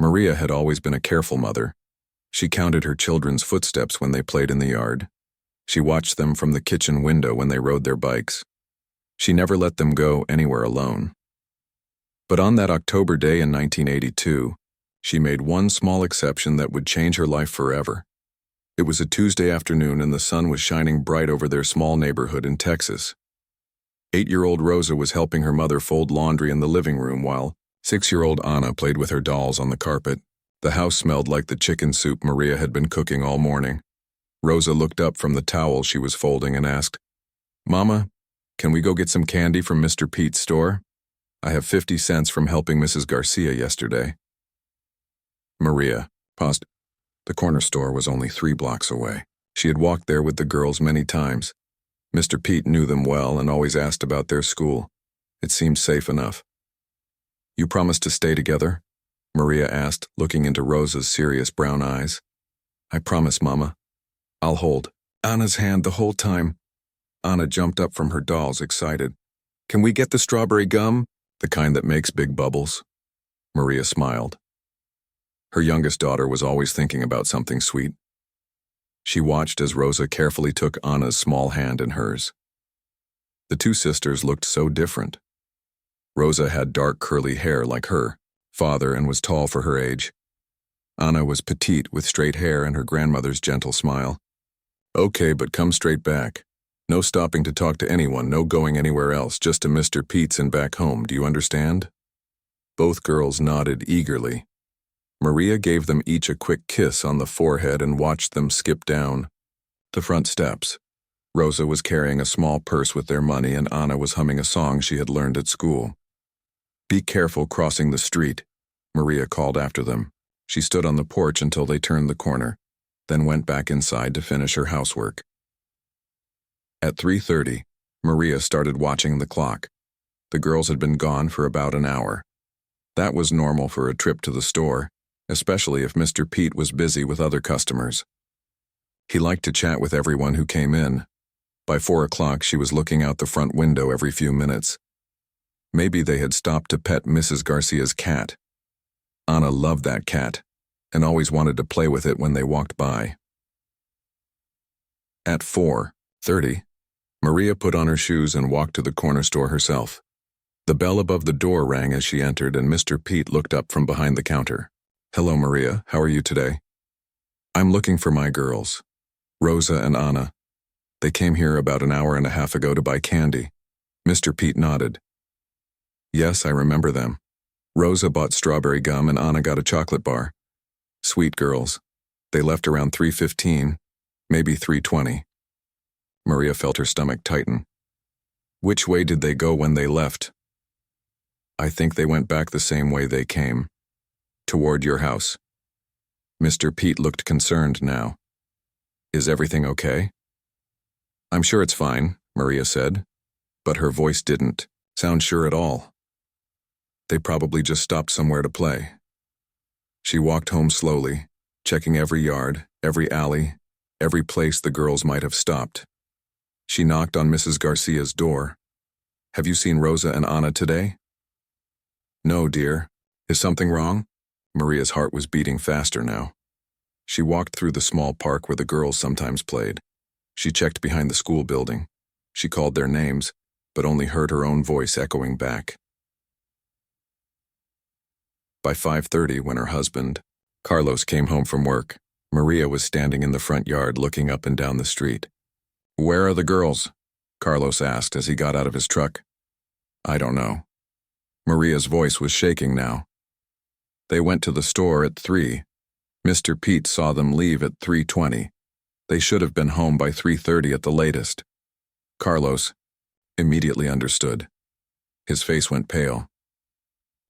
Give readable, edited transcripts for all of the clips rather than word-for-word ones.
Maria had always been a careful mother. She counted her children's footsteps when they played in the yard. She watched them from the kitchen window when they rode their bikes. She never let them go anywhere alone. But on that October day in 1982, she made one small exception that would change her life forever. It was a Tuesday afternoon and the sun was shining bright over their small neighborhood in Texas. 8-year-old Rosa was helping her mother fold laundry in the living room while 6-year-old Anna played with her dolls on the carpet. The house smelled like the chicken soup Maria had been cooking all morning. Rosa looked up from the towel she was folding and asked, "Mama, can we go get some candy from Mr. Pete's store? I have 50 cents from helping Mrs. Garcia yesterday." Maria paused. The corner store was only 3 blocks away. She had walked there with the girls many times. Mr. Pete knew them well and always asked about their school. It seemed safe enough. "You promise to stay together?" Maria asked, looking into Rosa's serious brown eyes. "I promise, Mama. I'll hold Anna's hand the whole time." Anna jumped up from her dolls, excited. "Can we get the strawberry gum? The kind that makes big bubbles?" Maria smiled. Her youngest daughter was always thinking about something sweet. She watched as Rosa carefully took Anna's small hand in hers. The two sisters looked so different. Rosa had dark curly hair like her father and was tall for her age. Anna was petite with straight hair and her grandmother's gentle smile. "Okay, but come straight back. No stopping to talk to anyone, no going anywhere else, just to Mr. Pete's and back home, do you understand?" Both girls nodded eagerly. Maria gave them each a quick kiss on the forehead and watched them skip down the front steps. Rosa was carrying a small purse with their money and Anna was humming a song she had learned at school. "Be careful crossing the street," Maria called after them. She stood on the porch until they turned the corner, then went back inside to finish her housework. At 3:30, Maria started watching the clock. The girls had been gone for about an hour. That was normal for a trip to the store, especially if Mr. Pete was busy with other customers. He liked to chat with everyone who came in. By 4 o'clock, she was looking out the front window every few minutes. Maybe they had stopped to pet Mrs. Garcia's cat. Anna loved that cat and always wanted to play with it when they walked by. At 4:30, Maria put on her shoes and walked to the corner store herself. The bell above the door rang as she entered and Mr. Pete looked up from behind the counter. "Hello, Maria. How are you today?" "I'm looking for my girls, Rosa and Anna. They came here about an hour and a half ago to buy candy." Mr. Pete nodded. "Yes, I remember them. Rosa bought strawberry gum and Anna got a chocolate bar. Sweet girls. They left around 3:15, maybe 3:20. Maria felt her stomach tighten. "Which way did they go when they left?" "I think they went back the same way they came. Toward your house." Mr. Pete looked concerned now. "Is everything okay?" "I'm sure it's fine," Maria said, but her voice didn't sound sure at all. "They probably just stopped somewhere to play." She walked home slowly, checking every yard, every alley, every place the girls might have stopped. She knocked on Mrs. Garcia's door. "Have you seen Rosa and Anna today?" "No, dear. Is something wrong?" Maria's heart was beating faster now. She walked through the small park where the girls sometimes played. She checked behind the school building. She called their names, but only heard her own voice echoing back. By 5:30, when her husband, Carlos, came home from work, Maria was standing in the front yard looking up and down the street. "Where are the girls?" Carlos asked as he got out of his truck. "I don't know." Maria's voice was shaking now. "They went to the store at 3. Mr. Pete saw them leave at 3:20. They should have been home by 3:30 at the latest." Carlos immediately understood. His face went pale.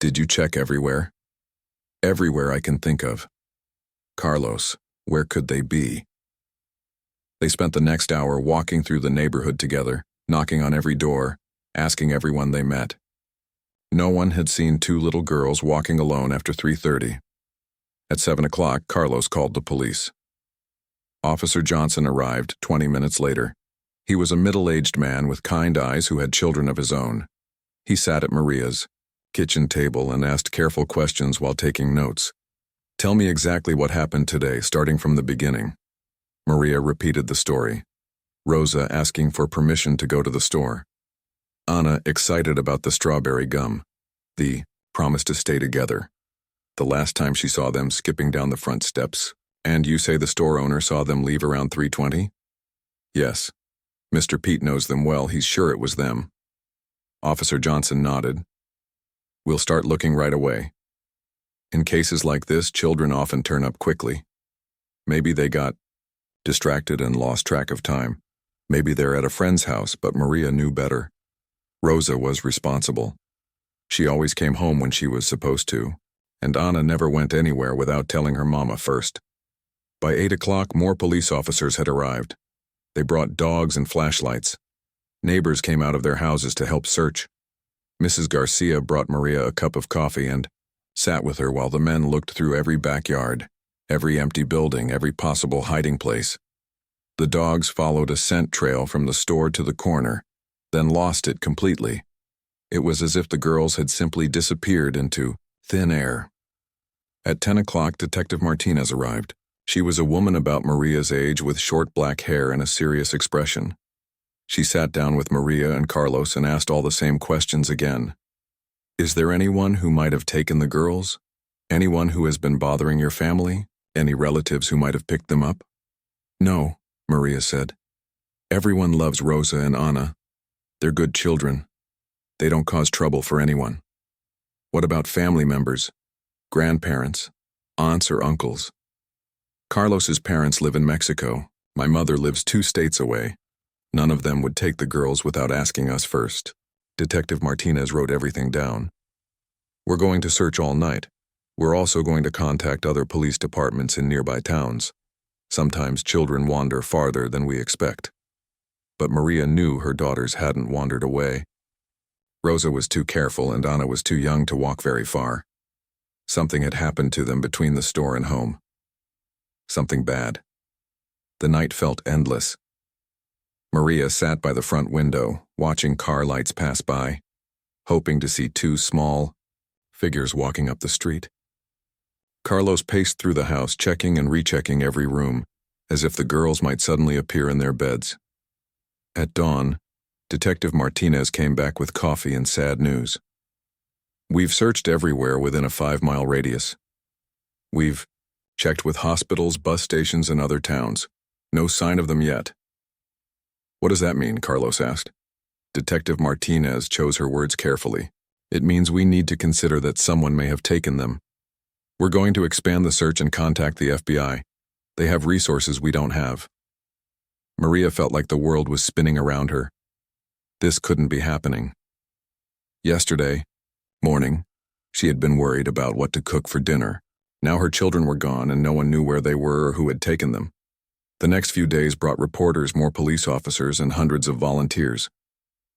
"Did you check everywhere?" "Everywhere I can think of." "Carlos, where could they be?" They spent the next hour walking through the neighborhood together, knocking on every door, asking everyone they met. No one had seen 2 little girls walking alone after 3:30. At 7 o'clock, Carlos called the police. Officer Johnson arrived 20 minutes later. He was a middle-aged man with kind eyes who had children of his own. He sat at Maria's kitchen table and asked careful questions while taking notes. Tell me exactly what happened today, starting from the beginning. Maria repeated the story. Rosa asking for permission to go to the store. Anna excited about the strawberry gum. The promise to stay together. The last time she saw them skipping down the front steps. And you say the store owner saw them leave around 3:20? Yes. Mr. Pete knows them well, he's sure it was them. Officer Johnson nodded. We'll start looking right away. In cases like this, children often turn up quickly. Maybe they got distracted and lost track of time. Maybe they're at a friend's house, but Maria knew better. Rosa was responsible. She always came home when she was supposed to, and Anna never went anywhere without telling her mama first. By 8 o'clock, more police officers had arrived. They brought dogs and flashlights. Neighbors came out of their houses to help search. Mrs. Garcia brought Maria a cup of coffee and sat with her while the men looked through every backyard, every empty building, every possible hiding place. The dogs followed a scent trail from the store to the corner, then lost it completely. It was as if the girls had simply disappeared into thin air. At 10 o'clock, Detective Martinez arrived. She was a woman about Maria's age with short black hair and a serious expression. She sat down with Maria and Carlos and asked all the same questions again. Is there anyone who might have taken the girls? Anyone who has been bothering your family? Any relatives who might have picked them up? No, Maria said. Everyone loves Rosa and Anna. They're good children. They don't cause trouble for anyone. What about family members? Grandparents? Aunts or uncles? Carlos's parents live in Mexico. My mother lives 2 states away. None of them would take the girls without asking us first. Detective Martinez wrote everything down. We're going to search all night. We're also going to contact other police departments in nearby towns. Sometimes children wander farther than we expect. But Maria knew her daughters hadn't wandered away. Rosa was too careful and Anna was too young to walk very far. Something had happened to them between the store and home. Something bad. The night felt endless. Maria sat by the front window, watching car lights pass by, hoping to see 2 small figures walking up the street. Carlos paced through the house, checking and rechecking every room, as if the girls might suddenly appear in their beds. At dawn, Detective Martinez came back with coffee and sad news. We've searched everywhere within a 5-mile radius. We've checked with hospitals, bus stations, and other towns. No sign of them yet. What does that mean? Carlos asked. Detective Martinez chose her words carefully. It means we need to consider that someone may have taken them. We're going to expand the search and contact the FBI. They have resources we don't have. Maria felt like the world was spinning around her. This couldn't be happening. Yesterday morning, she had been worried about what to cook for dinner. Now her children were gone and no one knew where they were or who had taken them. The next few days brought reporters, more police officers, and hundreds of volunteers.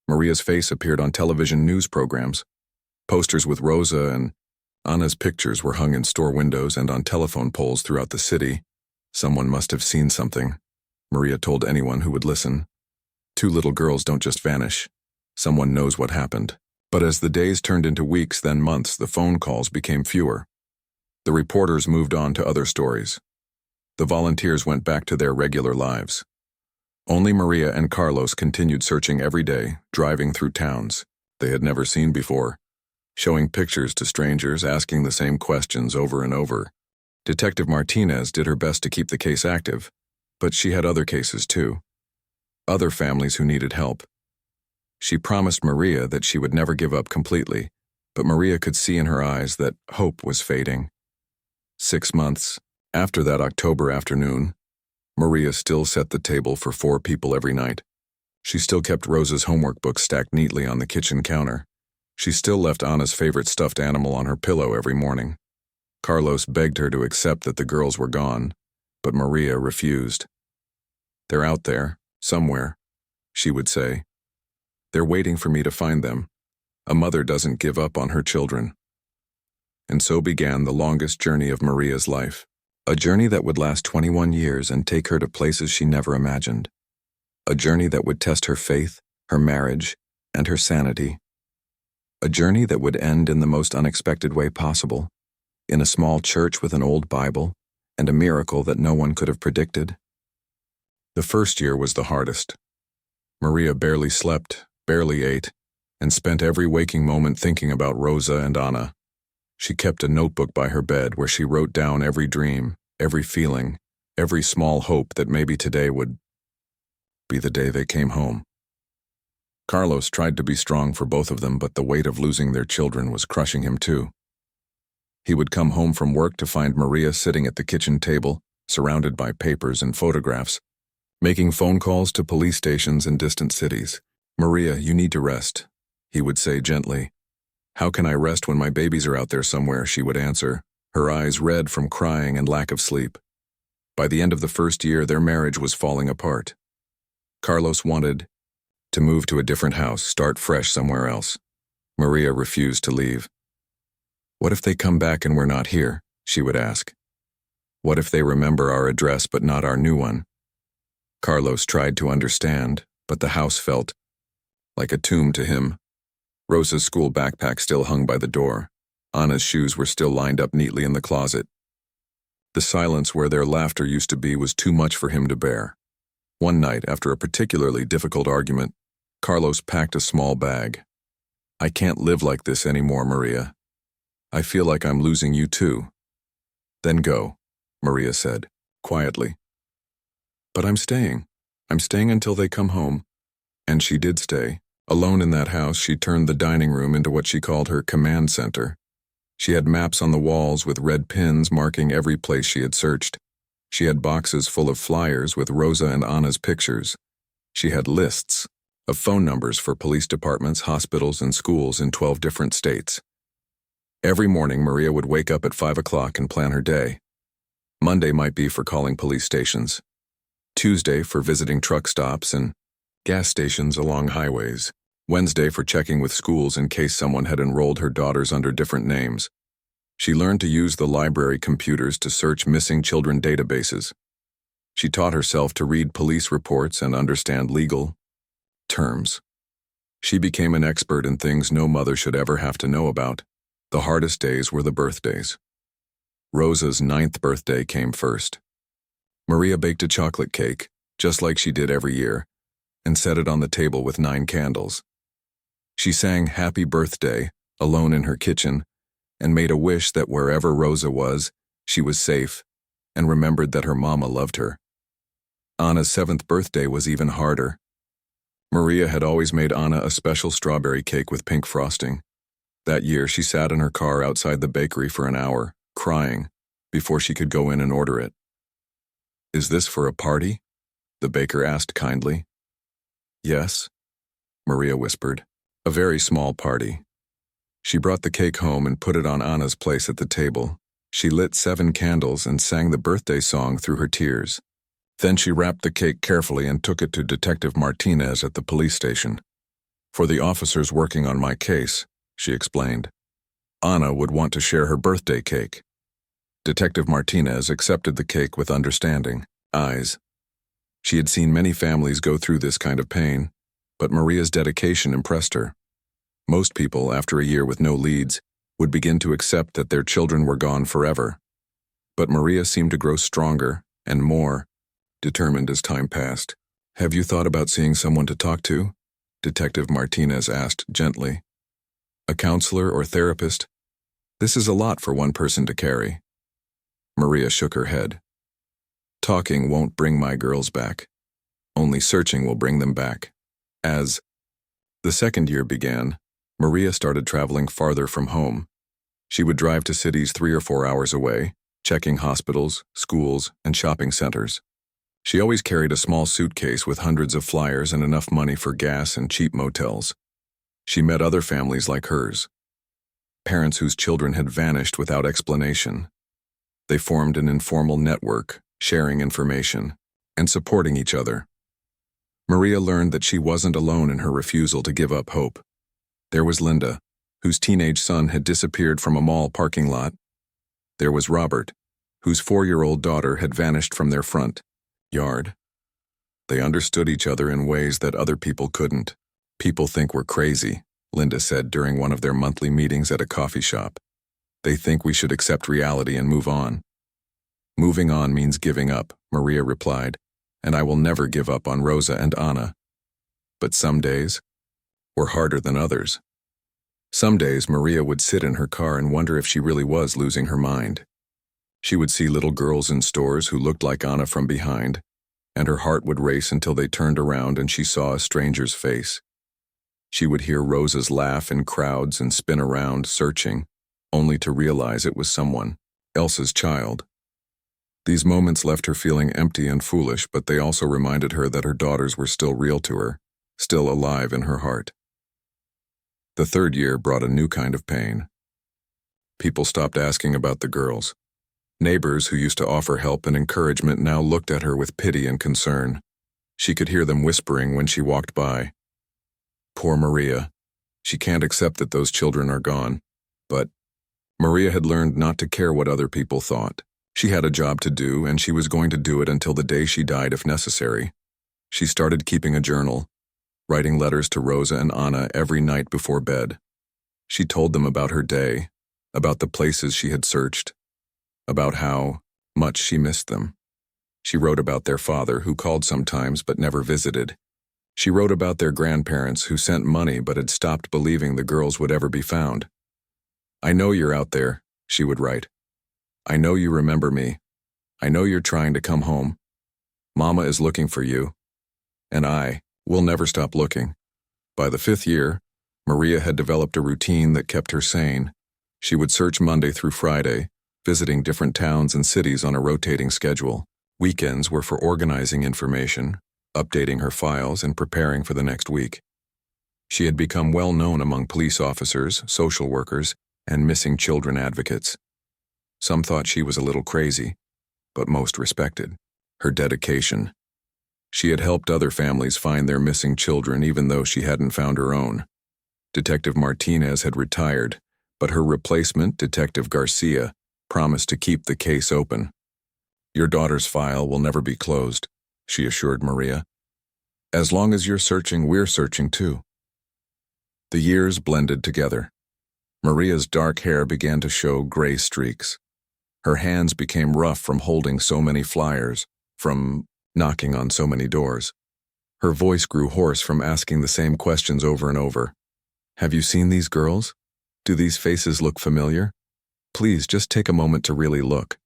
Maria's face appeared on television news programs. Posters with Rosa and Anna's pictures were hung in store windows and on telephone poles throughout the city. Someone must have seen something, Maria told anyone who would listen. 2 little girls don't just vanish. Someone knows what happened. But as the days turned into weeks, then months, the phone calls became fewer. The reporters moved on to other stories. The volunteers went back to their regular lives. Only Maria and Carlos continued searching every day, driving through towns they had never seen before, showing pictures to strangers, asking the same questions over and over. Detective Martinez did her best to keep the case active, but she had other cases too. Other families who needed help. She promised Maria that she would never give up completely, but Maria could see in her eyes that hope was fading. 6 months after that October afternoon, Maria still set the table for 4 people every night. She still kept Rosa's homework book stacked neatly on the kitchen counter. She still left Anna's favorite stuffed animal on her pillow every morning. Carlos begged her to accept that the girls were gone, but Maria refused. They're out there, somewhere, she would say. They're waiting for me to find them. A mother doesn't give up on her children. And so began the longest journey of Maria's life. A journey that would last 21 years and take her to places she never imagined. A journey that would test her faith, her marriage, and her sanity. A journey that would end in the most unexpected way possible. in a small church with an old Bible, and a miracle that no one could have predicted. The first year was the hardest. Maria barely slept, barely ate, and spent every waking moment thinking about Rosa and Anna. She kept a notebook by her bed where she wrote down every dream, every feeling, every small hope that maybe today would be the day they came home. Carlos tried to be strong for both of them, but the weight of losing their children was crushing him too. He would come home from work to find Maria sitting at the kitchen table, surrounded by papers and photographs, making phone calls to police stations in distant cities. "Maria, you need to rest," he would say gently. "How can I rest when my babies are out there somewhere?" she would answer, her eyes red from crying and lack of sleep. By the end of the first year, their marriage was falling apart. Carlos wanted to move to a different house, start fresh somewhere else. Maria refused to leave. "What if they come back and we're not here?" she would ask. "What if they remember our address but not our new one?" Carlos tried to understand, but the house felt like a tomb to him. Rosa's school backpack still hung by the door. Anna's shoes were still lined up neatly in the closet. The silence where their laughter used to be was too much for him to bear. One night, after a particularly difficult argument, Carlos packed a small bag. "I can't live like this anymore, Maria. I feel like I'm losing you too." "Then go," Maria said, quietly. "But I'm staying. I'm staying until they come home." And she did stay. Alone in that house, she turned the dining room into what she called her command center. She had maps on the walls with red pins marking every place she had searched. She had boxes full of flyers with Rosa and Anna's pictures. She had lists of phone numbers for police departments, hospitals, and schools in 12 different states. Every morning, Maria would wake up at 5 o'clock and plan her day. Monday might be for calling police stations. Tuesday for visiting truck stops and gas stations along highways. Wednesday for checking with schools in case someone had enrolled her daughters under different names. She learned to use the library computers to search missing children databases. She taught herself to read police reports and understand legal terms. She became an expert in things no mother should ever have to know about. The hardest days were the birthdays. Rosa's 9th birthday came first. Maria baked a chocolate cake, just like she did every year, and set it on the table with 9 candles. She sang "Happy Birthday" alone in her kitchen and made a wish that wherever Rosa was, she was safe, and remembered that her mama loved her. Anna's 7th birthday was even harder. Maria had always made Anna a special strawberry cake with pink frosting. That year, she sat in her car outside the bakery for an hour, crying, before she could go in and order it. "Is this for a party?" the baker asked kindly. "Yes," Maria whispered. "A very small party." She brought the cake home and put it on Anna's place at the table. She lit 7 candles and sang the birthday song through her tears. Then she wrapped the cake carefully and took it to Detective Martinez at the police station. "For the officers working on my case," she explained. "Anna would want to share her birthday cake." Detective Martinez accepted the cake with understanding eyes. She had seen many families go through this kind of pain, but Maria's dedication impressed her. Most people, after a year with no leads, would begin to accept that their children were gone forever. But Maria seemed to grow stronger and more determined as time passed. "Have you thought about seeing someone to talk to?" Detective Martinez asked gently. "A counselor or therapist? This is a lot for one person to carry." Maria shook her head. "Talking won't bring my girls back. Only searching will bring them back." As the second year began, Maria started traveling farther from home. She would drive to cities 3 or 4 hours away, checking hospitals, schools, and shopping centers. She always carried a small suitcase with hundreds of flyers and enough money for gas and cheap motels. She met other families like hers, parents whose children had vanished without explanation. They formed an informal network, sharing information and supporting each other. Maria learned that she wasn't alone in her refusal to give up hope. There was Linda, whose teenage son had disappeared from a mall parking lot. There was Robert, whose 4-year-old daughter had vanished from their front yard. They understood each other in ways that other people couldn't. "People think we're crazy," Linda said during one of their monthly meetings at a coffee shop. They think we should accept reality and move on. Moving on means giving up, Maria replied, and I will never give up on Rosa and Anna. But some days were harder than others. Some days Maria would sit in her car and wonder if she really was losing her mind. She would see little girls in stores who looked like Anna from behind, and her heart would race until they turned around and she saw a stranger's face. She would hear Rosa's laugh in crowds and spin around, searching, only to realize it was someone else's child. These moments left her feeling empty and foolish, but they also reminded her that her daughters were still real to her, still alive in her heart. The third year brought a new kind of pain. People stopped asking about the girls. Neighbors who used to offer help and encouragement now looked at her with pity and concern. She could hear them whispering when she walked by. Poor Maria. She can't accept that those children are gone. But Maria had learned not to care what other people thought. She had a job to do, and she was going to do it until the day she died if necessary. She started keeping a journal, writing letters to Rosa and Anna every night before bed. She told them about her day, about the places she had searched, about how much she missed them. She wrote about their father, who called sometimes but never visited. She wrote about their grandparents who sent money but had stopped believing the girls would ever be found. I know you're out there, she would write. I know you remember me. I know you're trying to come home. Mama is looking for you. And I will never stop looking. By the 5th year, Maria had developed a routine that kept her sane. She would search Monday through Friday, visiting different towns and cities on a rotating schedule. Weekends were for organizing information, updating her files, and preparing for the next week. She had become well known among police officers, social workers, and missing children advocates. Some thought she was a little crazy, but most respected her dedication. She had helped other families find their missing children even though she hadn't found her own. Detective Martinez had retired, but her replacement, Detective Garcia, promised to keep the case open. Your daughter's file will never be closed, she assured Maria. As long as you're searching, we're searching too. The years blended together. Maria's dark hair began to show gray streaks. Her hands became rough from holding so many flyers, from knocking on so many doors. Her voice grew hoarse from asking the same questions over and over. Have you seen these girls? Do these faces look familiar? Please, just take a moment to really look.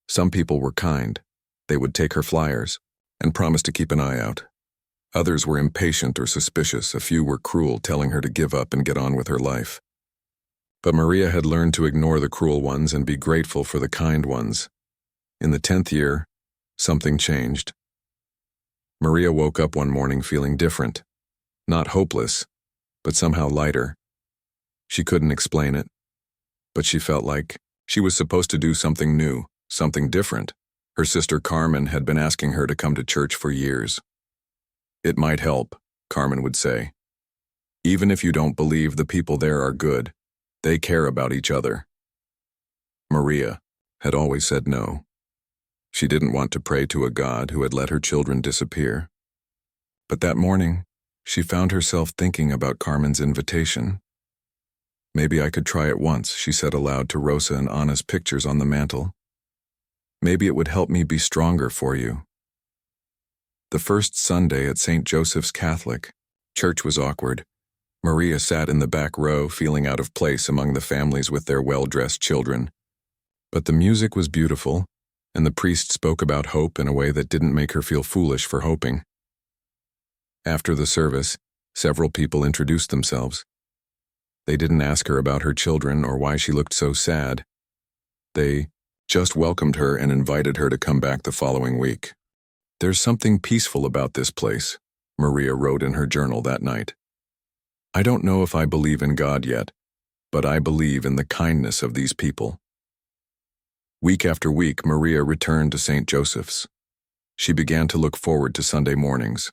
Some people were kind. They would take her flyers and promise to keep an eye out. Others were impatient or suspicious. A few were cruel, telling her to give up and get on with her life. But Maria had learned to ignore the cruel ones and be grateful for the kind ones. In the 10th year, something changed. Maria woke up one morning feeling different. Not hopeless, but somehow lighter. She couldn't explain it, but she felt like she was supposed to do something new, something different. Her sister Carmen had been asking her to come to church for years. It might help, Carmen would say. Even if you don't believe the people there are good, they care about each other. Maria had always said no. She didn't want to pray to a God who had let her children disappear. But that morning, she found herself thinking about Carmen's invitation. Maybe I could try it once, she said aloud to Rosa and Anna's pictures on the mantel. Maybe it would help me be stronger for you. The first Sunday at St. Joseph's Catholic, church was awkward. Maria sat in the back row, feeling out of place among the families with their well-dressed children. But the music was beautiful, and the priest spoke about hope in a way that didn't make her feel foolish for hoping. After the service, several people introduced themselves. They didn't ask her about her children or why she looked so sad. They just welcomed her and invited her to come back the following week. There's something peaceful about this place, Maria wrote in her journal that night. I don't know if I believe in God yet, but I believe in the kindness of these people. Week after week, Maria returned to St. Joseph's. She began to look forward to Sunday mornings.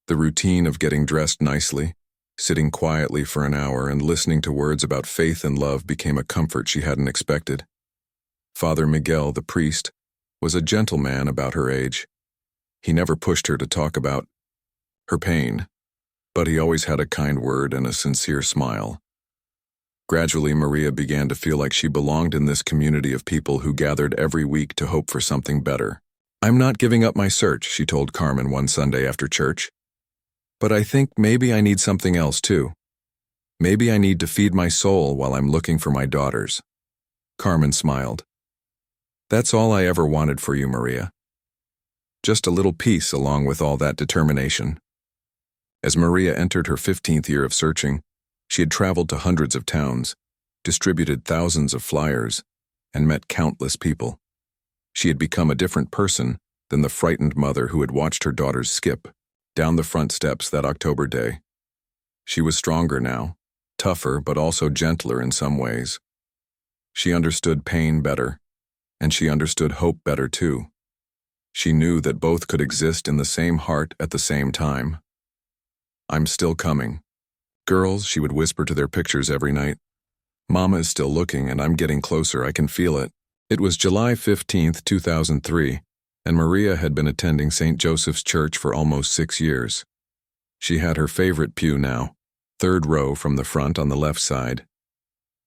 The routine of getting dressed nicely, sitting quietly for an hour, and listening to words about faith and love became a comfort she hadn't expected. Father Miguel, the priest, was a gentle man about her age. He never pushed her to talk about her pain, but he always had a kind word and a sincere smile. Gradually, Maria began to feel like she belonged in this community of people who gathered every week to hope for something better. "I'm not giving up my search," she told Carmen one Sunday after church. "But I think maybe I need something else too. Maybe I need to feed my soul while I'm looking for my daughters." Carmen smiled. "That's all I ever wanted for you, Maria. Just a little peace along with all that determination." As Maria entered her 15th year of searching, she had traveled to hundreds of towns, distributed thousands of flyers, and met countless people. She had become a different person than the frightened mother who had watched her daughters skip down the front steps that October day. She was stronger now, tougher but also gentler in some ways. She understood pain better, and she understood hope better too. She knew that both could exist in the same heart at the same time. "I'm still coming. Girls," she would whisper to their pictures every night. "Mama is still looking, and I'm getting closer. I can feel it." It was July 15th, 2003, and Maria had been attending St. Joseph's Church for almost 6 years. She had her favorite pew now, 3rd row from the front on the left side.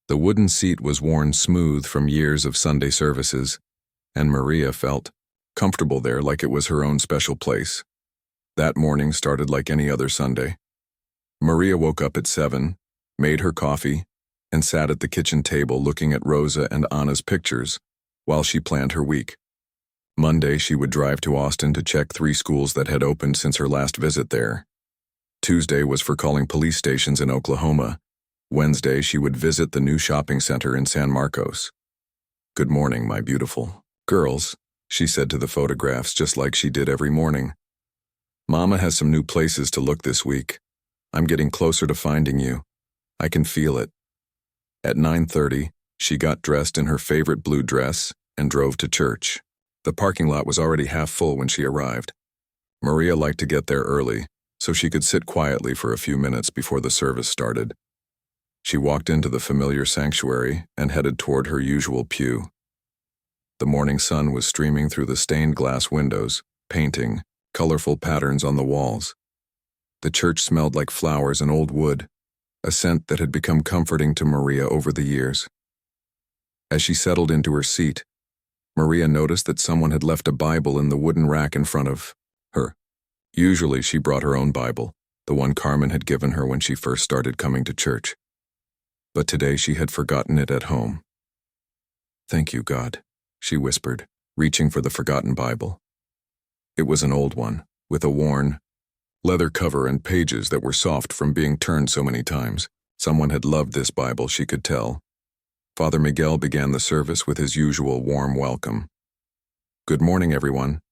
The wooden seat was worn smooth from years of Sunday services, and Maria felt comfortable there like it was her own special place. That morning started like any other Sunday. Maria woke up at 7, made her coffee, and sat at the kitchen table looking at Rosa and Anna's pictures while she planned her week. Monday, she would drive to Austin to check 3 schools that had opened since her last visit there. Tuesday was for calling police stations in Oklahoma. Wednesday, she would visit the new shopping center in San Marcos. "Good morning, my beautiful girls," she said to the photographs just like she did every morning. "Mama has some new places to look this week. I'm getting closer to finding you. I can feel it." At 9:30, she got dressed in her favorite blue dress and drove to church. The parking lot was already half full when she arrived. Maria liked to get there early, so she could sit quietly for a few minutes before the service started. She walked into the familiar sanctuary and headed toward her usual pew. The morning sun was streaming through the stained glass windows, painting colorful patterns on the walls. The church smelled like flowers and old wood, a scent that had become comforting to Maria over the years. As she settled into her seat, Maria noticed that someone had left a Bible in the wooden rack in front of her. Usually she brought her own Bible, the one Carmen had given her when she first started coming to church. But today she had forgotten it at home. "Thank you, God," she whispered, reaching for the forgotten Bible. It was an old one, with a worn leather cover and pages that were soft from being turned so many times. Someone had loved this Bible, she could tell. Father Miguel began the service with his usual warm welcome. "Good morning, everyone.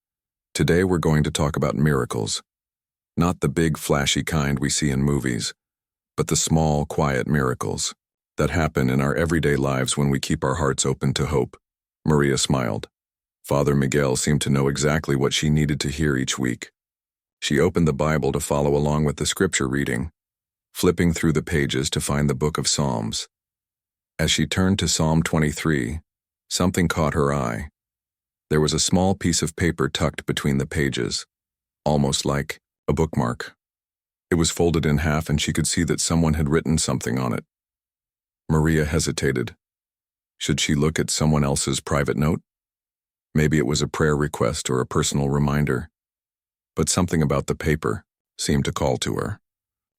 Today we're going to talk about miracles. Not the big, flashy kind we see in movies, but the small, quiet miracles that happen in our everyday lives when we keep our hearts open to hope." Maria smiled. Father Miguel seemed to know exactly what she needed to hear each week. She opened the Bible to follow along with the scripture reading, flipping through the pages to find the book of Psalms. As she turned to Psalm 23, something caught her eye. There was a small piece of paper tucked between the pages, almost like a bookmark. It was folded in half and she could see that someone had written something on it. Maria hesitated. Should she look at someone else's private note? Maybe it was a prayer request or a personal reminder. But something about the paper seemed to call to her.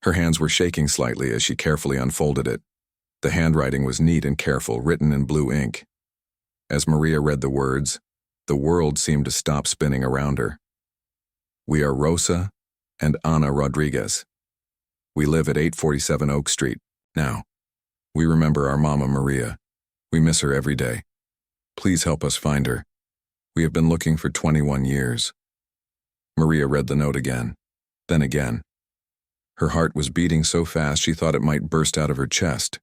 Her hands were shaking slightly as she carefully unfolded it. The handwriting was neat and careful, written in blue ink. As Maria read the words, the world seemed to stop spinning around her. "We are Rosa and Ana Rodriguez. We live at 847 Oak Street. Now, we remember our Mama Maria. We miss her every day. Please help us find her. We have been looking for 21 years. Maria read the note again, then again. Her heart was beating so fast she thought it might burst out of her chest.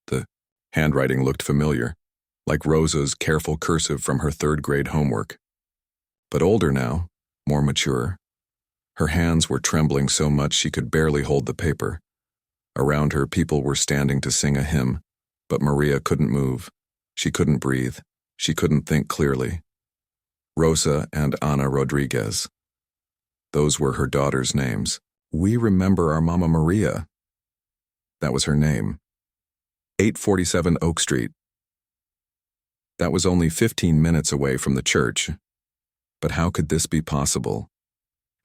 The handwriting looked familiar, like Rosa's careful cursive from her 3rd grade homework. But older now, more mature. Her hands were trembling so much she could barely hold the paper. Around her, people were standing to sing a hymn, but Maria couldn't move. She couldn't breathe. She couldn't think clearly. Rosa and Ana Rodriguez. Those were her daughters' names. We remember our Mama Maria. That was her name. 847 Oak Street. That was only 15 minutes away from the church. But how could this be possible?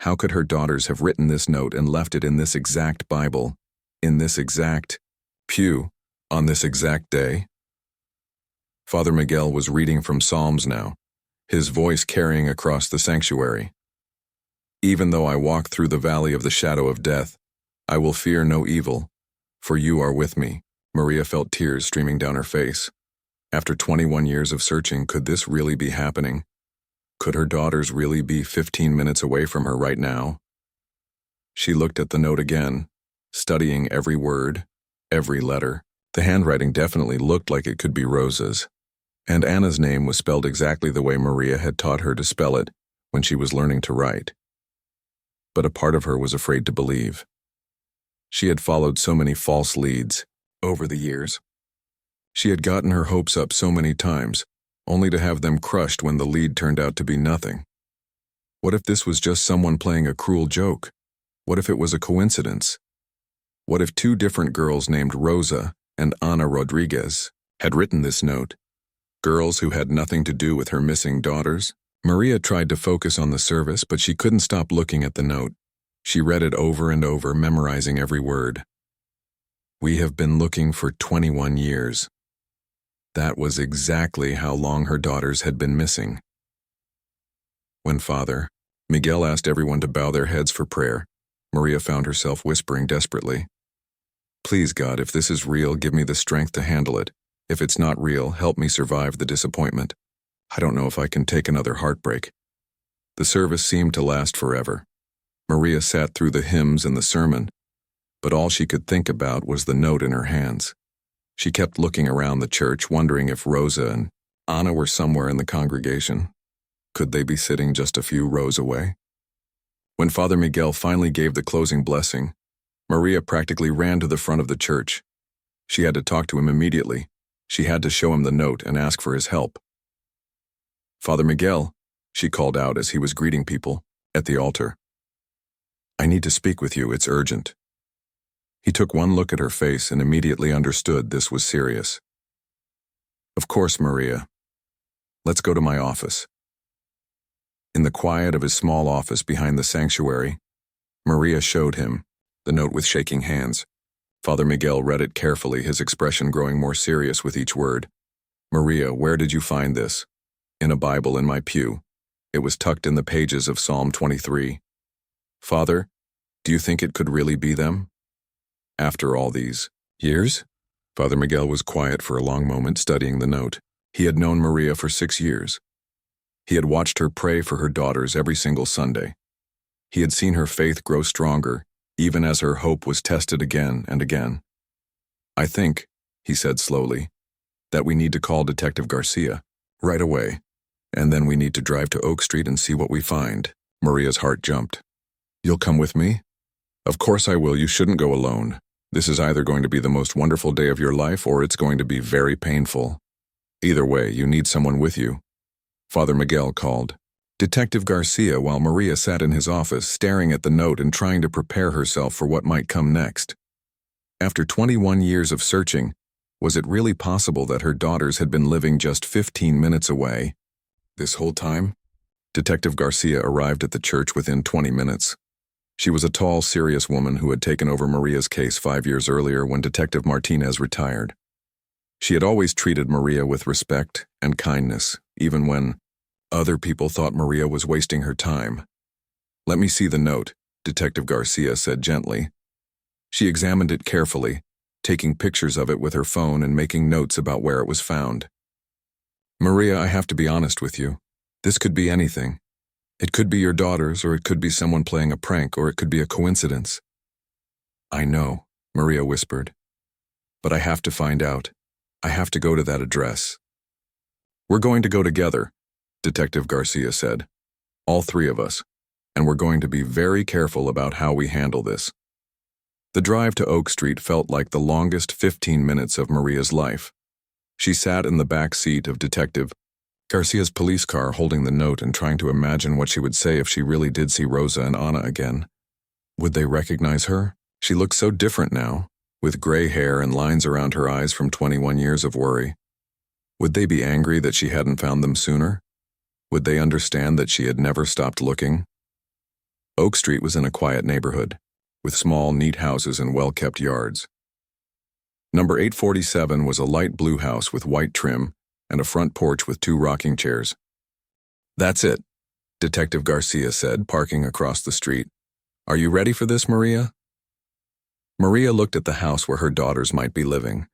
How could her daughters have written this note and left it in this exact Bible, in this exact pew, on this exact day? Father Miguel was reading from Psalms now, his voice carrying across the sanctuary. Even though I walk through the valley of the shadow of death, I will fear no evil, for you are with me. Maria felt tears streaming down her face. After 21 years of searching, could this really be happening? Could her daughters really be 15 minutes away from her right now? She looked at the note again, studying every word, every letter. The handwriting definitely looked like it could be Rosa's. And Anna's name was spelled exactly the way Maria had taught her to spell it when she was learning to write. But a part of her was afraid to believe. She had followed so many false leads over the years. She had gotten her hopes up so many times, only to have them crushed when the lead turned out to be nothing. What if this was just someone playing a cruel joke? What if it was a coincidence? What if two different girls named Rosa and Ana Rodriguez had written this note? Girls who had nothing to do with her missing daughters? Maria tried to focus on the service, but she couldn't stop looking at the note. She read it over and over, memorizing every word. We have been looking for 21 years. That was exactly how long her daughters had been missing. When Father Miguel asked everyone to bow their heads for prayer, Maria found herself whispering desperately, "Please, God, if this is real, give me the strength to handle it. If it's not real, help me survive the disappointment. I don't know if I can take another heartbreak." The service seemed to last forever. Maria sat through the hymns and the sermon, but all she could think about was the note in her hands. She kept looking around the church, wondering if Rosa and Ana were somewhere in the congregation. Could they be sitting just a few rows away? When Father Miguel finally gave the closing blessing, Maria practically ran to the front of the church. She had to talk to him immediately. She had to show him the note and ask for his help. "Father Miguel," she called out as he was greeting people at the altar. "I need to speak with you, it's urgent." He took one look at her face and immediately understood this was serious. "Of course, Maria. Let's go to my office." In the quiet of his small office behind the sanctuary, Maria showed him the note with shaking hands. Father Miguel read it carefully, his expression growing more serious with each word. "Maria, where did you find this?" "In a Bible in my pew. It was tucked in the pages of Psalm 23. "Father, do you think it could really be them? After all these years?" Father Miguel was quiet for a long moment, studying the note. He had known Maria for 6 years. He had watched her pray for her daughters every single Sunday. He had seen her faith grow stronger, even as her hope was tested again and again. "I think," he said slowly, "that we need to call Detective Garcia right away, and then we need to drive to Oak Street and see what we find." Maria's heart jumped. "You'll come with me?" "Of course I will. You shouldn't go alone. This is either going to be the most wonderful day of your life or it's going to be very painful. Either way, you need someone with you." Father Miguel called Detective Garcia while Maria sat in his office, staring at the note and trying to prepare herself for what might come next. After 21 years of searching, was it really possible that her daughters had been living just 15 minutes away this whole time? Detective Garcia arrived at the church within 20 minutes. She was a tall, serious woman who had taken over Maria's case 5 years earlier when Detective Martinez retired. She had always treated Maria with respect and kindness, even when other people thought Maria was wasting her time. "Let me see the note," Detective Garcia said gently. She examined it carefully, taking pictures of it with her phone and making notes about where it was found. "Maria, I have to be honest with you. This could be anything. It could be your daughters, or it could be someone playing a prank, or it could be a coincidence." "I know," Maria whispered. "But I have to find out. I have to go to that address." "We're going to go together," Detective Garcia said. "All 3 of us. And we're going to be very careful about how we handle this." The drive to Oak Street felt like the longest 15 minutes of Maria's life. She sat in the back seat of Detective Garcia's police car holding the note and trying to imagine what she would say if she really did see Rosa and Ana again. Would they recognize her? She looked so different now, with gray hair and lines around her eyes from 21 years of worry. Would they be angry that she hadn't found them sooner? Would they understand that she had never stopped looking? Oak Street was in a quiet neighborhood, with small, neat houses and well-kept yards. Number 847 was a light blue house with white trim and a front porch with 2 rocking chairs. "That's it," Detective Garcia said, parking across the street. "Are you ready for this, Maria?" Maria looked at the house where her daughters might be living.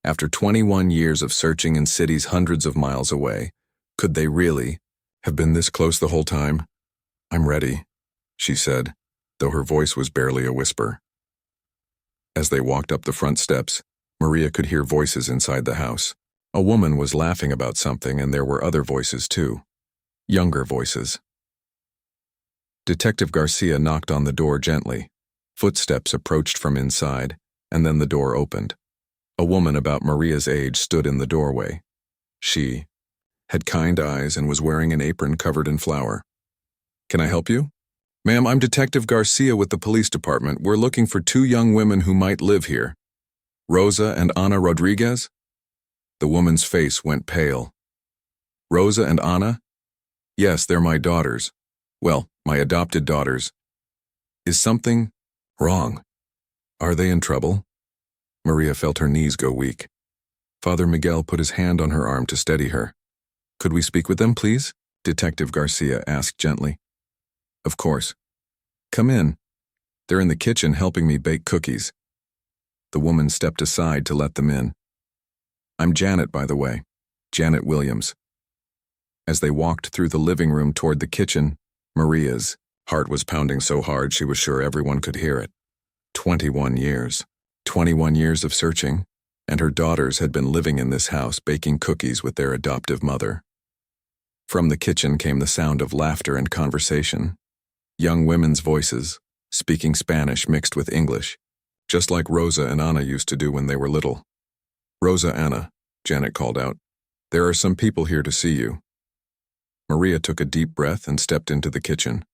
After 21 years of searching in cities hundreds of miles away, could they really have been this close the whole time? "I'm ready," she said, though her voice was barely a whisper. As they walked up the front steps, Maria could hear voices inside the house. A woman was laughing about something, and there were other voices too. Younger voices. Detective Garcia knocked on the door gently. Footsteps approached from inside, and then the door opened. A woman about Maria's age stood in the doorway. She had kind eyes and was wearing an apron covered in flour. "Can I help you?" "Ma'am, I'm Detective Garcia with the police department. We're looking for 2 young women who might live here. Rosa and Ana Rodriguez?" The woman's face went pale. "Rosa and Ana? Yes, they're my daughters. Well, my adopted daughters. Is something wrong? Are they in trouble?" Maria felt her knees go weak. Father Miguel put his hand on her arm to steady her. "Could we speak with them, please?" Detective Garcia asked gently. "Of course. Come in. They're in the kitchen helping me bake cookies." The woman stepped aside to let them in. "I'm Janet, by the way. Janet Williams." As they walked through the living room toward the kitchen, Maria's heart was pounding so hard she was sure everyone could hear it. 21 years. 21 years of searching, and her daughters had been living in this house baking cookies with their adoptive mother. From the kitchen came the sound of laughter and conversation. Young women's voices, speaking Spanish mixed with English, just like Rosa and Ana used to do when they were little. "Rosa, Ana," Janet called out. "There are some people here to see you." Maria took a deep breath and stepped into the kitchen.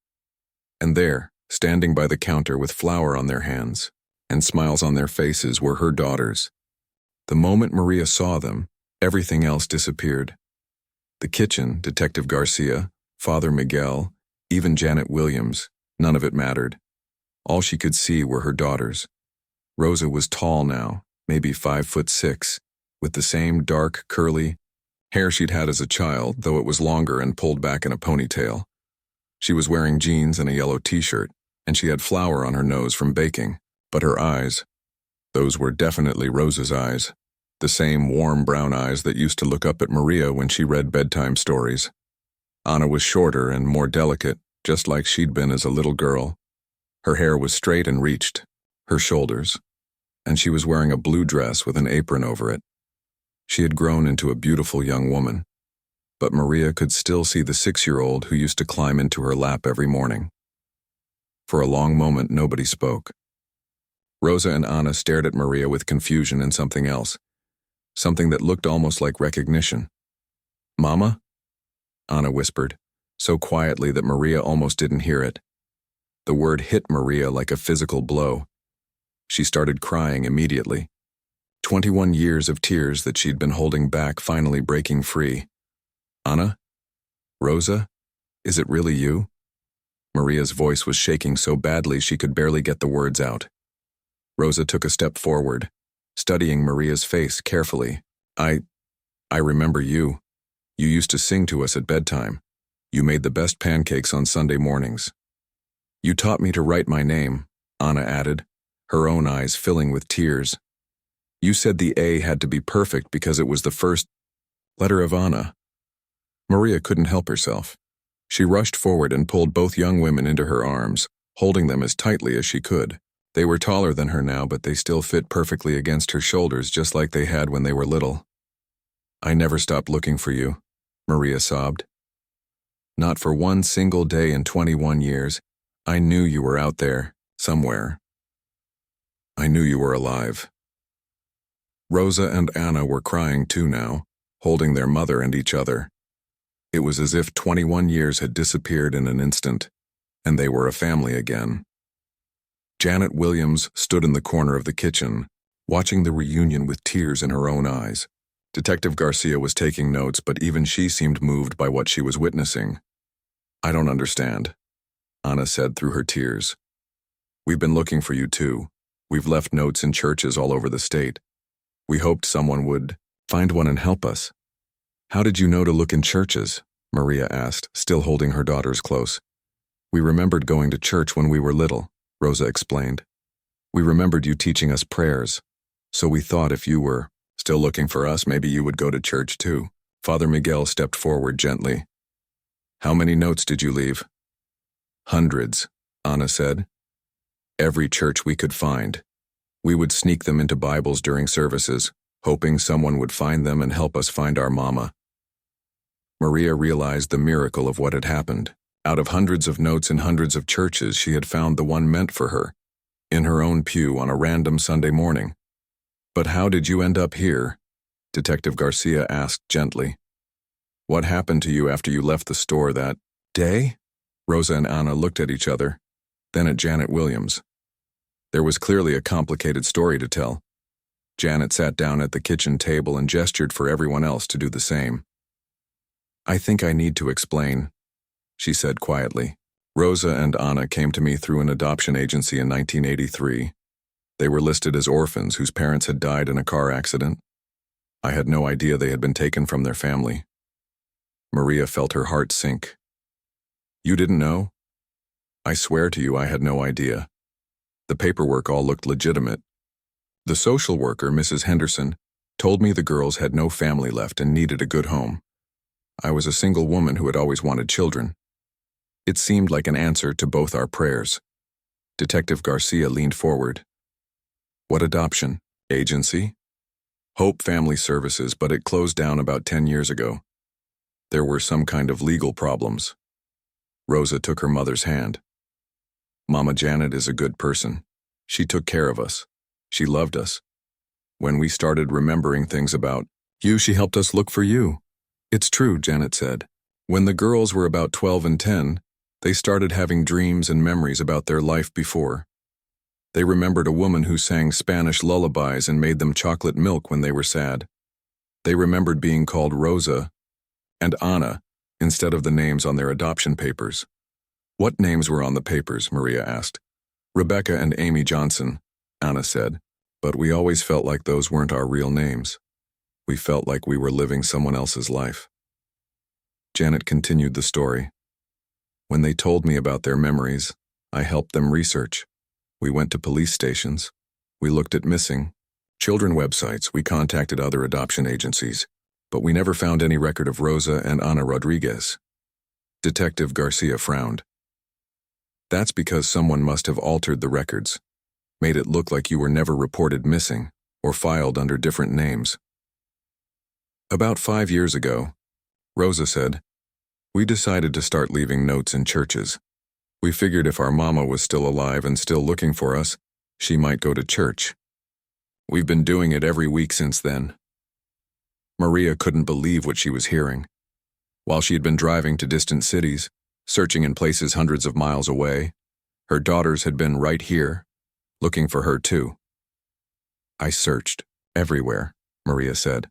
And there, standing by the counter with flour on their hands and smiles on their faces, were her daughters. The moment Maria saw them, everything else disappeared. The kitchen, Detective Garcia, Father Miguel, even Janet Williams, none of it mattered. All she could see were her daughters. Rosa was tall now, maybe 5'6", with the same dark, curly hair she'd had as a child, though it was longer and pulled back in a ponytail. She was wearing jeans and a yellow t-shirt, and she had flour on her nose from baking. But her eyes, those were definitely Rosa's eyes, the same warm brown eyes that used to look up at Maria when she read bedtime stories. Ana was shorter and more delicate, just like she'd been as a little girl. Her hair was straight and reached her shoulders, and she was wearing a blue dress with an apron over it. She had grown into a beautiful young woman, but Maria could still see the 6-year-old who used to climb into her lap every morning. For a long moment, nobody spoke. Rosa and Ana stared at Maria with confusion and something else, something that looked almost like recognition. "Mama?" Ana whispered, so quietly that Maria almost didn't hear it. The word hit Maria like a physical blow. She started crying immediately. 21 years of tears that she'd been holding back finally breaking free. "Ana? Rosa? Is it really you?" Maria's voice was shaking so badly she could barely get the words out. Rosa took a step forward, studying Maria's face carefully. I remember you. You used to sing to us at bedtime. You made the best pancakes on Sunday mornings. You taught me to write my name," Ana added, her own eyes filling with tears. "You said the A had to be perfect because it was the first letter of Ana." Maria couldn't help herself. She rushed forward and pulled both young women into her arms, holding them as tightly as she could. They were taller than her now, but they still fit perfectly against her shoulders just like they had when they were little. "I never stopped looking for you," Maria sobbed. "Not for one single day in 21 years. I knew you were out there, somewhere. I knew you were alive." Rosa and Ana were crying too now, holding their mother and each other. It was as if 21 years had disappeared in an instant, and they were a family again. Janet Williams stood in the corner of the kitchen, watching the reunion with tears in her own eyes. Detective Garcia was taking notes, but even she seemed moved by what she was witnessing. "I don't understand," Anna said through her tears. "We've been looking for you too. We've left notes in churches all over the state. We hoped someone would find one and help us." "How did you know to look in churches?" Maria asked, still holding her daughters close. "We remembered going to church when we were little," Rosa explained. "We remembered you teaching us prayers, so we thought if you were still looking for us, maybe you would go to church too." Father Miguel stepped forward gently. "How many notes did you leave?" "Hundreds," Anna said. "Every church we could find. We would sneak them into Bibles during services, hoping someone would find them and help us find our mama." Maria realized the miracle of what had happened. Out of hundreds of notes in hundreds of churches, she had found the one meant for her, in her own pew on a random Sunday morning. "But how did you end up here?" Detective Garcia asked gently. "What happened to you after you left the store that day?" Rosa and Anna looked at each other, then at Janet Williams. There was clearly a complicated story to tell. Janet sat down at the kitchen table and gestured for everyone else to do the same. "I think I need to explain," she said quietly. "Rosa and Anna came to me through an adoption agency in 1983. They were listed as orphans whose parents had died in a car accident. I had no idea they had been taken from their family." Maria felt her heart sink. "You didn't know?" "I swear to you I had no idea. The paperwork all looked legitimate. The social worker, Mrs. Henderson, told me the girls had no family left and needed a good home. I was a single woman who had always wanted children. It seemed like an answer to both our prayers." Detective Garcia leaned forward. "What adoption agency?" "Hope Family Services, but it closed down about 10 years ago. There were some kind of legal problems." Rosa took her mother's hand. "Mama Janet is a good person. She took care of us. She loved us. When we started remembering things about you, she helped us look for you." "It's true," Janet said. "When the girls were about 12 and 10, they started having dreams and memories about their life before. They remembered a woman who sang Spanish lullabies and made them chocolate milk when they were sad. They remembered being called Rosa and Anna instead of the names on their adoption papers." "What names were on the papers?" Maria asked. "Rebecca and Amy Johnson," Anna said. "But we always felt like those weren't our real names. We felt like we were living someone else's life." Janet continued the story. "When they told me about their memories, I helped them research. We went to police stations. We looked at missing children websites. We contacted other adoption agencies, but we never found any record of Rosa and Ana Rodriguez." Detective Garcia frowned. "That's because someone must have altered the records, made it look like you were never reported missing or filed under different names." "About 5 years ago," Rosa said, "we decided to start leaving notes in churches. We figured if our mama was still alive and still looking for us, she might go to church. We've been doing it every week since then." Maria couldn't believe what she was hearing. While she had been driving to distant cities, searching in places hundreds of miles away, her daughters had been right here, looking for her too. "I searched everywhere," Maria said.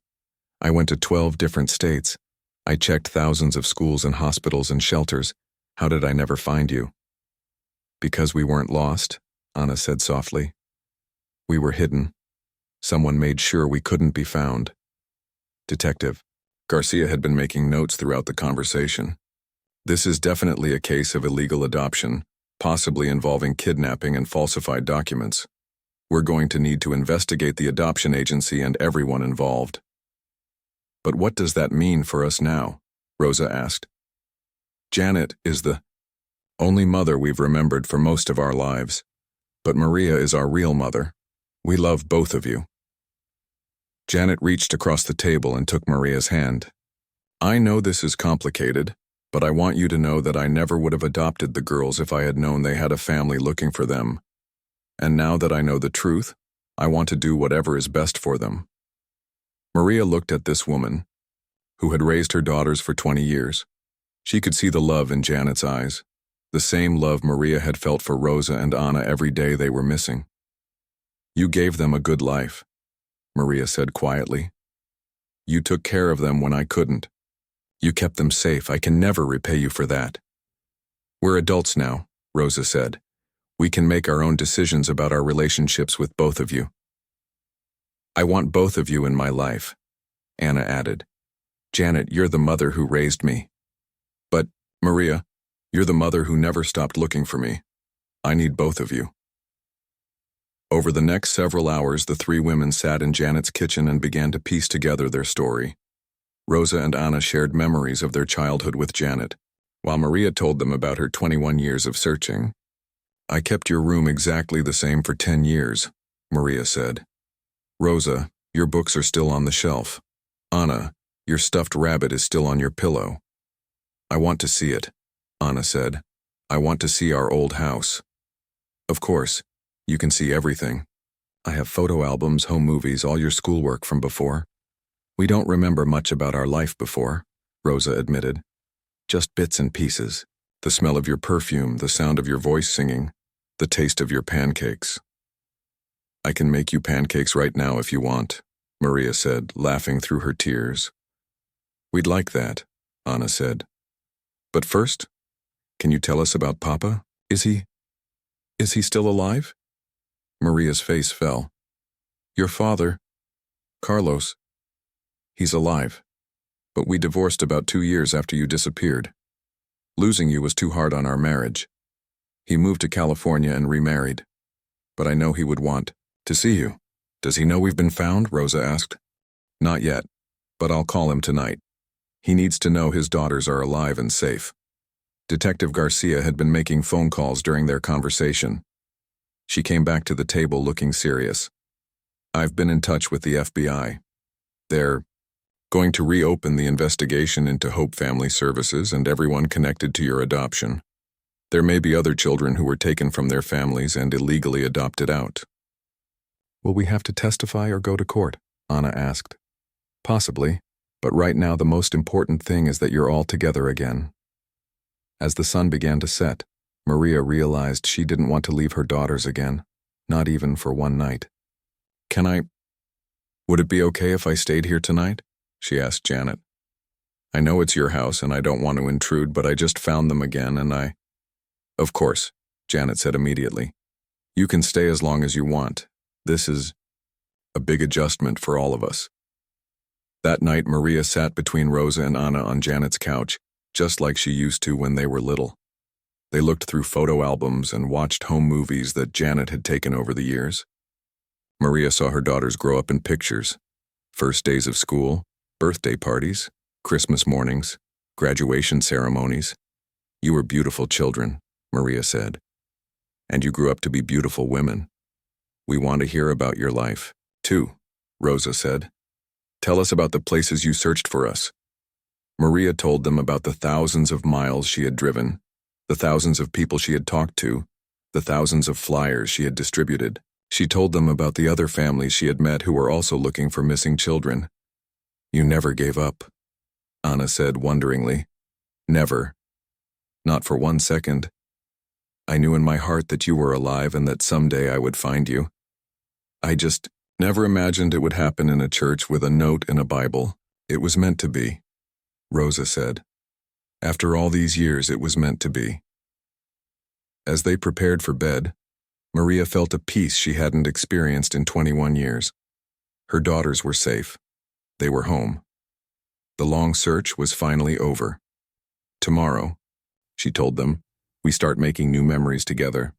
"I went to 12 different states. I checked thousands of schools and hospitals and shelters. How did I never find you?" "Because we weren't lost," Anna said softly. "We were hidden. Someone made sure we couldn't be found." Detective Garcia had been making notes throughout the conversation. "This is definitely a case of illegal adoption, possibly involving kidnapping and falsified documents. We're going to need to investigate the adoption agency and everyone involved." "But what does that mean for us now?" Rosa asked. "Janet is the only mother we've remembered for most of our lives, but Maria is our real mother. We love both of you." Janet reached across the table and took Maria's hand. "I know this is complicated, but I want you to know that I never would have adopted the girls if I had known they had a family looking for them. And now that I know the truth, I want to do whatever is best for them." Maria looked at this woman, who had raised her daughters for 20 years. She could see the love in Janet's eyes, the same love Maria had felt for Rosa and Anna every day they were missing. "You gave them a good life," Maria said quietly. You took care of them when I couldn't. You kept them safe. I can never repay you for that. We're adults now, Rosa said. We can make our own decisions about our relationships with both of you. I want both of you in my life, Anna added. Janet, you're the mother who raised me. But, Maria, you're the mother who never stopped looking for me. I need both of you. Over the next several hours, the three women sat in Janet's kitchen and began to piece together their story. Rosa and Anna shared memories of their childhood with Janet, while Maria told them about her 21 years of searching. I kept your room exactly the same for 10 years, Maria said. Rosa, your books are still on the shelf. Anna, your stuffed rabbit is still on your pillow. I want to see it, Anna said. I want to see our old house. Of course, you can see everything. I have photo albums, home movies, all your schoolwork from before. We don't remember much about our life before, Rosa admitted. Just bits and pieces. The smell of your perfume, the sound of your voice singing, the taste of your pancakes. I can make you pancakes right now if you want, Maria said, laughing through her tears. We'd like that, Anna said. But first, can you tell us about Papa? Is he still alive? Maria's face fell. Your father, Carlos, he's alive. But we divorced about 2 years after you disappeared. Losing you was too hard on our marriage. He moved to California and remarried. But I know he would want to see you. Does he know we've been found? Rosa asked. Not yet, but I'll call him tonight. He needs to know his daughters are alive and safe. Detective Garcia had been making phone calls during their conversation. She came back to the table looking serious. I've been in touch with the FBI. They're going to reopen the investigation into Hope Family Services and everyone connected to your adoption. There may be other children who were taken from their families and illegally adopted out. Will we have to testify or go to court? Anna asked. Possibly, but right now the most important thing is that you're all together again. As the sun began to set, Maria realized she didn't want to leave her daughters again, not even for one night. Would it be okay if I stayed here tonight? She asked Janet. I know it's your house and I don't want to intrude, but I just found them again and Of course, Janet said immediately. You can stay as long as you want. This is a big adjustment for all of us. That night, Maria sat between Rosa and Anna on Janet's couch, just like she used to when they were little. They looked through photo albums and watched home movies that Janet had taken over the years. Maria saw her daughters grow up in pictures. First days of school, birthday parties, Christmas mornings, graduation ceremonies. You were beautiful children, Maria said. And you grew up to be beautiful women. We want to hear about your life, too, Rosa said. Tell us about the places you searched for us. Maria told them about the thousands of miles she had driven, the thousands of people she had talked to, the thousands of flyers she had distributed. She told them about the other families she had met who were also looking for missing children. You never gave up, Anna said wonderingly. Never. Not for 1 second. I knew in my heart that you were alive and that someday I would find you. I just never imagined it would happen in a church with a note in a Bible. It was meant to be, Rosa said. After all these years, it was meant to be. As they prepared for bed, Maria felt a peace she hadn't experienced in 21 years. Her daughters were safe. They were home. The long search was finally over. Tomorrow, she told them, we start making new memories together.